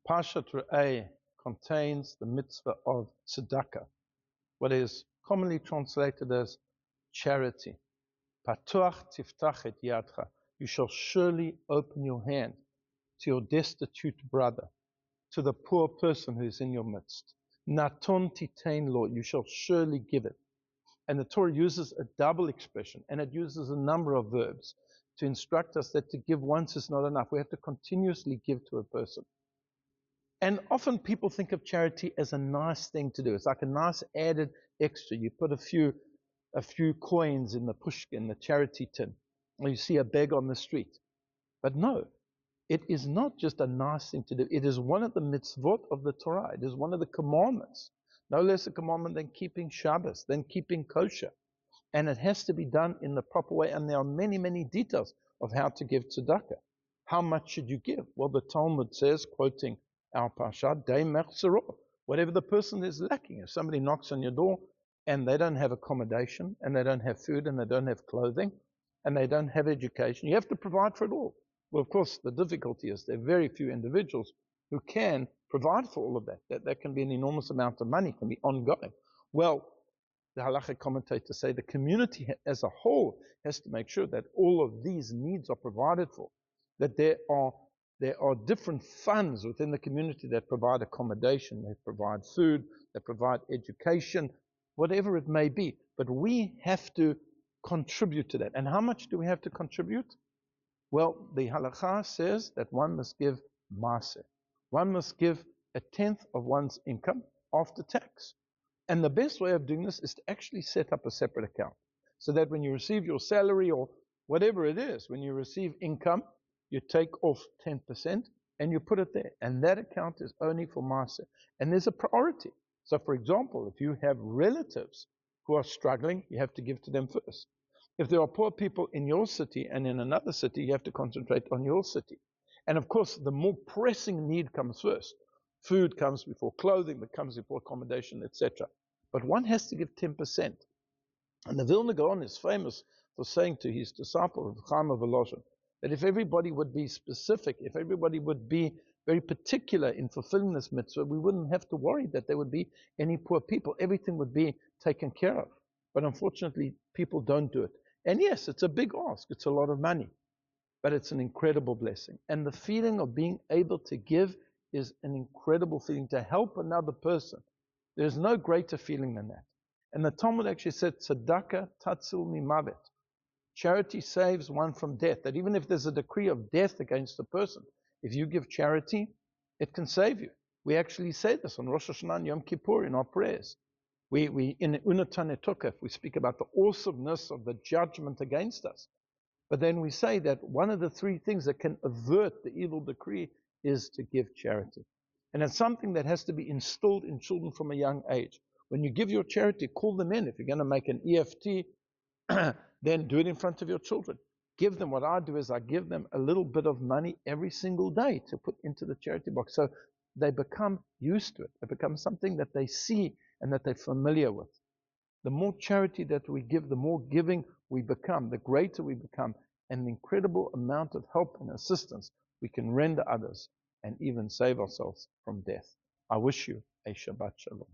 Parshat Re'eh contains the mitzvah of tzedakah, what is commonly translated as charity. Patuach tiftach et yadcha. You shall surely open your hand to your destitute brother, to the poor person who is in your midst. Naton titain lo. You shall surely give it. And the Torah uses a double expression, and it uses a number of verbs to instruct us that to give once is not enough. We have to continuously give to a person. And often people think of charity as a nice thing to do. It's like a nice added extra. You put a few coins in the pushkin, the charity tin, or you see a beggar on the street. But no, it is not just a nice thing to do. It is one of the mitzvot of the Torah. It is one of the commandments. No less a commandment than keeping Shabbos, than keeping kosher. And it has to be done in the proper way. And there are many, many details of how to give tzedakah. How much should you give? Well, the Talmud says, quoting our Parsha, Dei Mechzero, whatever the person is lacking. If somebody knocks on your door and they don't have accommodation, and they don't have food, and they don't have clothing, and they don't have education, you have to provide for it all. Well, of course, the difficulty is there are very few individuals who can provide for all of that. That can be an enormous amount of money, can be ongoing. Well, the halachic commentators say the community as a whole has to make sure that all of these needs are provided for, that there are different funds within the community that provide accommodation, they provide food, they provide education, whatever it may be. But we have to contribute to that. And how much do we have to contribute? Well, the halakha says that one must give maaseh. One must give 1/10 of one's income after tax. And the best way of doing this is to actually set up a separate account, so that when you receive your salary or whatever it is, when you receive income, you take off 10% and you put it there. And that account is only for maaseh. And there's a priority. So for example, if you have relatives who are struggling, you have to give to them first. If there are poor people in your city and in another city, you have to concentrate on your city. And of course, the more pressing need comes first. Food comes before clothing, that comes before accommodation, etc. But one has to give 10%. And the Vilna Gaon is famous for saying to his disciple, Chaim of Volozhin, that if everybody would be specific, if everybody would be very particular in fulfilling this mitzvah, we wouldn't have to worry that there would be any poor people. Everything would be taken care of. But unfortunately, people don't do it. And yes, it's a big ask. It's a lot of money. But it's an incredible blessing. And the feeling of being able to give is an incredible feeling, to help another person. There's no greater feeling than that. And the Talmud actually said, Tzedakah tatzil mimavet. Charity saves one from death. That even if there's a decree of death against a person, if you give charity, it can save you. We actually say this on Rosh Hashanah and Yom Kippur in our prayers. We in Unatan Etokef, we speak about the awesomeness of the judgment against us. But then we say that one of the three things that can avert the evil decree is to give charity. And it's something that has to be instilled in children from a young age. When you give your charity, call them in. If you're going to make an EFT, then do it in front of your children. Give them, what I do is I give them a little bit of money every single day to put into the charity box. So they become used to it. It becomes something that they see and that they're familiar with. The more charity that we give, the more giving we become, the greater we become, and the incredible amount of help and assistance we can render others and even save ourselves from death. I wish you a Shabbat Shalom.